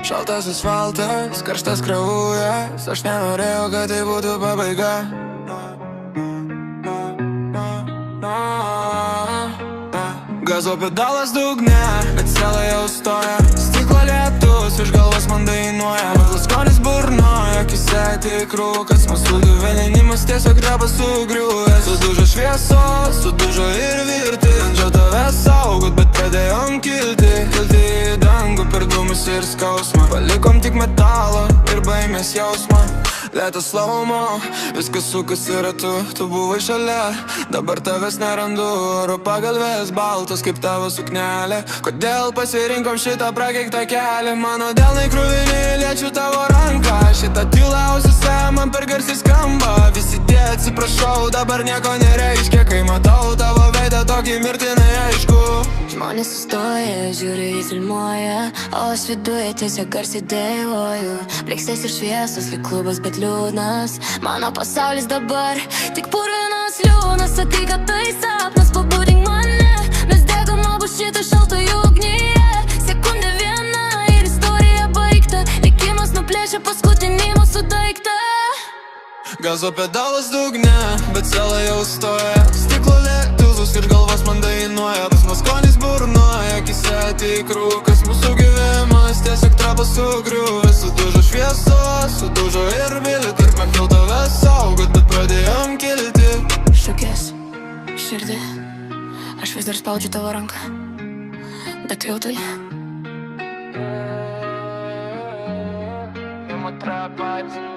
Šaltas asfaltas, karštas kraujas. Aš nenorėjau, kad tai būtų pabaiga. Gazo pedalas dugne, bet sela jau stoja. Stiklo lietus, iš galvos man dainuoja. Varlas skonis burnoja, akise tik rūkas. Mūsų gyvenimas tiesiog repas sugriuvęs. Sudužo šviesos, sudužo ir virti. Bandžiau tave saugot, bet pradėjom kilti. Kilti į dangų per dūmus ir skausmą. Palikom tik metalą ir baimės jausmą. Lėtas slaumo, viskas sukasi ratu. Tu buvai šalia, dabar tavęs nerandu. Oro pagalvės baltos kaip tavo suknelė. Kodėl pasirinkom šitą prakeiktą kelią? Mano delnai kruvini, liečiu tavo ranką. Šitą tylą ausise man per garsiai skamba. Visi tie atsiprašau, dabar nieko nereiškia. Kai matau tavo veidą tokį mirtinai aišku. Žmonės sustoja, žiūri į filmuoja, o aš viduje tiesiog garsiai dainuoju. Blikstės ir šviesos, lyg klubas, bet liūdnas. Mano pasaulis dabar tik purvinas liūnas. Sakai, kad tai sapnas, pabudink mane. Mes degam abu šitą šaltąjį ugnyje. Sekundė viena ir istorija baigta. Likimas nuplėšia paskutinį mūsų daiktą. Gazo pedalas dugne, bet sela jau stoja. Stiklo lietus ir galvos man dainuoja. Pas mus skonis burnoja, akise tik rūkas. Mūsų gyvenimas tiesiog trapas sugriuvęs. Sudužo šviesos, sudužo ir viltis. Mėgdėl tave saugot, bet pradėjom kilti. Šukės, širdį, aš vis dar spaudžiu tavo ranką. Bet jau tai Imu trapać